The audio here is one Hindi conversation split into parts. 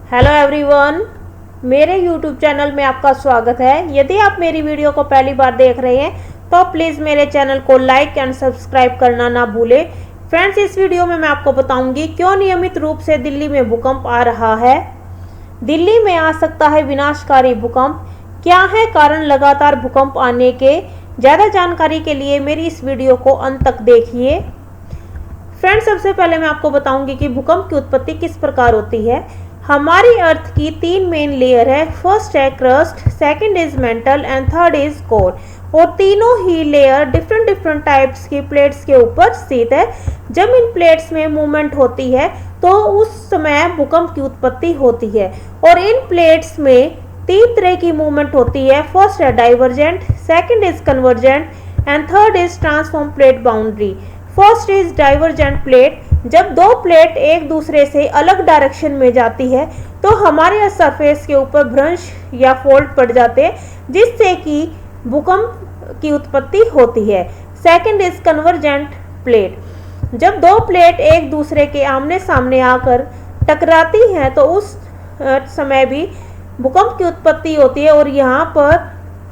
हेलो एवरीवन, मेरे यूट्यूब चैनल में आपका स्वागत है। यदि आप मेरी वीडियो को पहली बार देख रहे हैं तो प्लीज़ मेरे चैनल को लाइक एंड सब्सक्राइब करना ना भूलें। फ्रेंड्स, इस वीडियो में मैं आपको बताऊंगी क्यों नियमित रूप से दिल्ली में भूकंप आ रहा है। दिल्ली में आ सकता है विनाशकारी भूकंप, क्या है कारण लगातार भूकंप आने के। ज़्यादा जानकारी के लिए मेरी इस वीडियो को अंत तक देखिए। फ्रेंड्स, सबसे पहले मैं आपको बताऊंगी कि भूकंप की उत्पत्ति किस प्रकार होती है। हमारी अर्थ की 3 मेन लेयर है। फर्स्ट है crust, second is mental and third is core. और तीनों ही लेयर डिफरेंट टाइप्स की प्लेट्स के ऊपर स्थित है। जब इन प्लेट्स में मूवमेंट होती है तो उस समय भूकंप की उत्पत्ति होती है। और इन प्लेट्स में 3 तरह की मूवमेंट होती है। फर्स्ट है divergent, second is convergent and third is transform plate boundary. First is divergent plate. जब दो प्लेट एक दूसरे से अलग डायरेक्शन में जाती है तो हमारे सरफेस के ऊपर भ्रंश या फोल्ड पड़ जाते हैं, जिससे कि भूकंप की उत्पत्ति होती है। Second is convergent plate. जब दो प्लेट एक दूसरे के आमने सामने आकर टकराती हैं तो उस समय भी भूकंप की उत्पत्ति होती है और यहाँ पर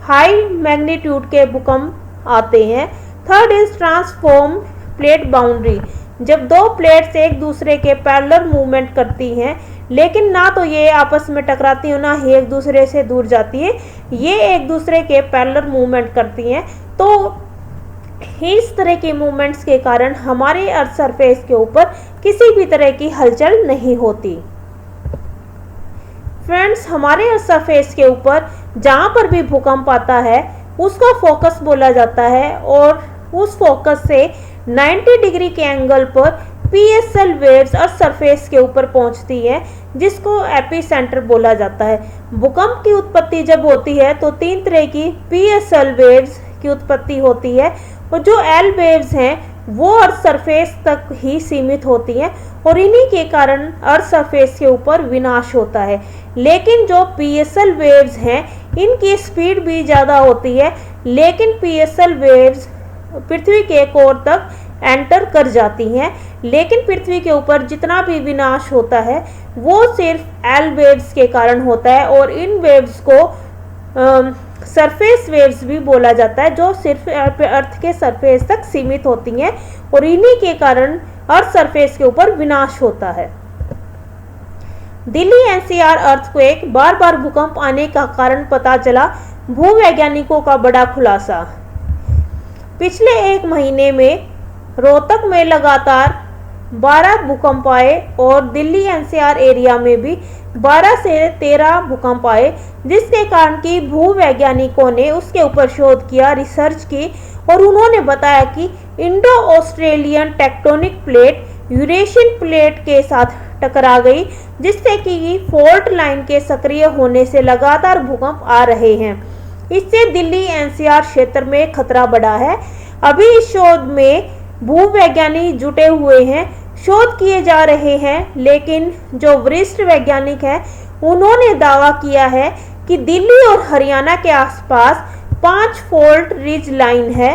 हाई मैग्नीट्यूड के भूकंप आते हैं। Third is transform plate boundary. जब दो प्लेट्स एक दूसरे के पैरेलल मूवमेंट करती हैं, लेकिन ना तो ये आपस में टकराती हैं ना ही एक दूसरे से दूर जाती है, ये एक दूसरे के पैरेलल मूवमेंट करती हैं, तो इस तरह के मूवमेंट्स के कारण हमारे अर्थ सरफेस के ऊपर किसी भी तरह की हलचल नहीं होती। फ्रेंड्स, हमारे अर्थ सरफेस के ऊपर जहाँ पर भी भूकंप आता है उसको फोकस बोला जाता है और उस फोकस से 90 डिग्री के एंगल पर पीएसएल वेव्स अर्थ सरफेस के ऊपर पहुंचती है, जिसको एपीसेंटर बोला जाता है। भूकंप की उत्पत्ति जब होती है तो 3 तरह की पीएसएल वेव्स की उत्पत्ति होती है और जो एल वेव्स हैं वो अर्थ सरफेस तक ही सीमित होती हैं और इन्हीं के कारण अर्थ सरफेस के ऊपर विनाश होता है। लेकिन जो पीएसएल वेव्स हैं इनकी स्पीड भी ज़्यादा होती है, लेकिन पीएसएल वेव्स पृथ्वी के कोर तक एंटर कर जाती हैं। लेकिन पृथ्वी के ऊपर जितना भी विनाश होता है वो सिर्फ एल वेव्स के कारण होता है और इन वेव्स को सरफेस वेव्स भी बोला जाता है, जो सिर्फ अर्थ के सरफेस तक सीमित होती हैं और इन्हीं के कारण अर्थ सरफेस के ऊपर विनाश होता है। दिल्ली एनसीआर अर्थक्वेक, बार बार भूकंप आने का कारण पता चला, भूवैज्ञानिकों का बड़ा खुलासा। पिछले 1 महीने में रोहतक में लगातार 12 भूकंप आए और दिल्ली एनसीआर एरिया में भी 12 से 13 भूकंप आए, जिसके कारण कि भूवैज्ञानिकों ने उसके ऊपर शोध किया, रिसर्च की और उन्होंने बताया कि Indo Australian tectonic plate Eurasian plate के साथ टकरा गई, जिससे कि फॉल्ट लाइन के सक्रिय होने से लगातार भूकंप आ रहे हैं। इससे दिल्ली एनसीआर क्षेत्र में खतरा बढ़ा है। अभी इस शोध में भूवैज्ञानिक जुटे हुए हैं, शोध किए जा रहे हैं, लेकिन जो वरिष्ठ वैज्ञानिक हैं उन्होंने दावा किया है कि दिल्ली और हरियाणा के आसपास 5 फॉल्ट रिज लाइन है।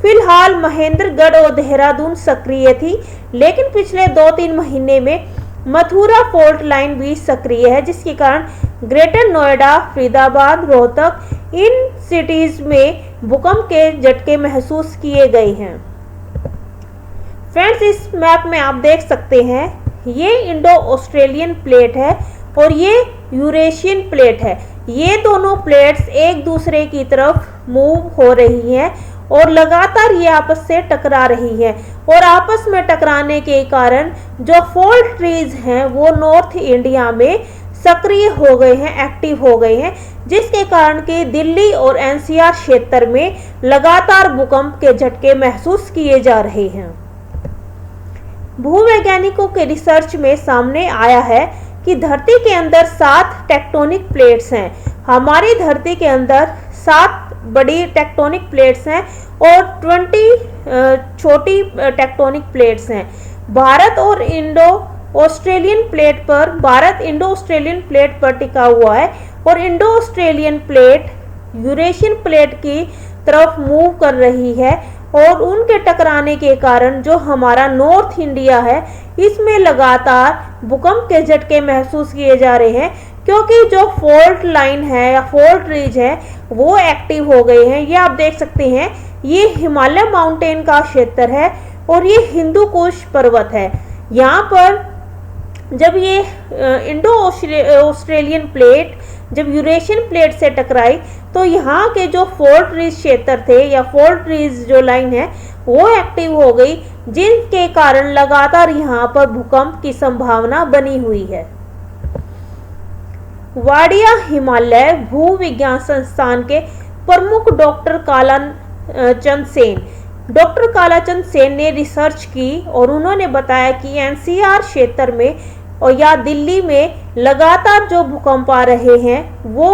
फिलहाल महेंद्रगढ़ और देहरादून सक्रिय थी, लेकिन पिछले 2-3 महीने में मथुरा फॉल्ट लाइन भी सक्रिय है, जिसके कारण greater Noida, Faridabad, Rohtak in cities में भूकंप के झटके महसूस किए गए हैं। फ्रेंड्स, इस मैप में आप देख सकते हैं ये इंडो ऑस्ट्रेलियन प्लेट है और ये यूरेशियन प्लेट है। ये दोनों प्लेट्स एक दूसरे की तरफ मूव हो रही हैं और लगातार ये आपस से टकरा रही है और आपस में टकराने के कारण जो फॉल्ट ट्रीज हैं वो नॉर्थ इंडिया में सक्रिय हो गए हैं, एक्टिव हो गए हैं, जिसके कारण कि दिल्ली और एनसीआर क्षेत्र में लगातार भूकंप के झटके महसूस किए जा रहे हैं। भूवैज्ञानिकों के रिसर्च में सामने आया है कि धरती के अंदर 7 टेक्टोनिक प्लेट्स हैं। हमारी धरती के अंदर 7 बड़ी टेक्टोनिक प्लेट्स हैं और 20 छोटी टेक्टोनिक प्लेट्स हैं। भारत इंडो ऑस्ट्रेलियन प्लेट पर टिका हुआ है और Indo Australian plate Eurasian plate की तरफ मूव कर रही है और उनके टकराने के कारण जो हमारा नॉर्थ इंडिया है इसमें लगातार भूकंप के झटके महसूस किए जा रहे हैं, क्योंकि जो फॉल्ट लाइन है या फॉल्ट रीज है वो एक्टिव हो गए हैं। ये आप देख सकते हैं, ये हिमालय माउंटेन का क्षेत्र है और ये हिंदू कुश पर्वत है। यहाँ पर जब ये इंडो ऑस्ट्रेलियन प्लेट जब यूरेशियन प्लेट से टकराई तो यहाँ के जो फॉल्ट रीज क्षेत्र थे या फॉल्ट रीज जो लाइन है वो एक्टिव हो गई, जिनके कारण लगातार यहाँ पर भूकंप की संभावना बनी हुई है। वाडिया हिमालय भूविज्ञान संस्थान के प्रमुख डॉक्टर कालाचंद सेन ने रिसर्च की और उन्होंने बताया कि एनसीआर क्षेत्र में और या दिल्ली में लगातार जो भूकंप आ रहे हैं वो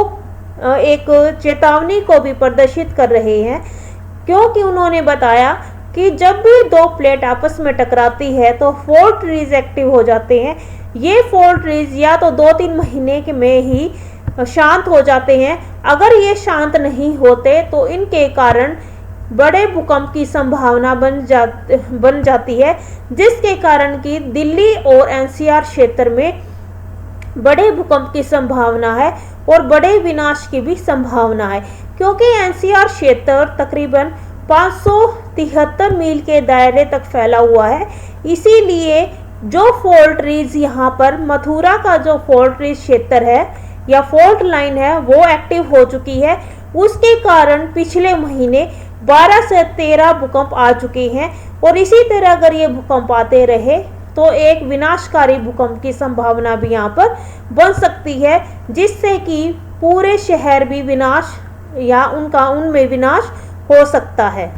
एक चेतावनी को भी प्रदर्शित कर रहे हैं, क्योंकि उन्होंने बताया कि जब भी दो प्लेट आपस में टकराती है तो फॉल्ट रीज एक्टिव हो जाते हैं। ये फॉल्ट रीज या तो 2-3 महीने में ही शांत हो जाते हैं। अगर ये शांत नहीं होते तो इनके कारण बड़े भूकंप की संभावना बन जाती है, जिसके कारण कि दिल्ली और एनसीआर क्षेत्र में बड़े भूकंप की संभावना है और बड़े विनाश की भी संभावना है, क्योंकि एनसीआर क्षेत्र तकरीबन 573 मील के दायरे तक फैला हुआ है। इसीलिए जो फॉल्ट रीज यहाँ पर मथुरा का जो फॉल्ट रीज क्षेत्र है या फॉल्ट लाइन है वो एक्टिव हो चुकी है। उसके कारण पिछले महीने 12 से 13 भूकंप आ चुके हैं और इसी तरह अगर ये भूकंप आते रहे तो एक विनाशकारी भूकंप की संभावना भी यहाँ पर बन सकती है, जिससे कि पूरे शहर भी विनाश या उनमें विनाश हो सकता है।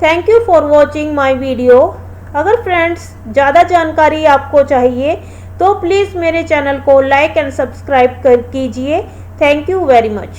Thank you for watching my video. अगर फ्रेंड्स ज़्यादा जानकारी आपको चाहिए तो प्लीज़ मेरे चैनल को लाइक एंड सब्सक्राइब कीजिए। Thank you very much.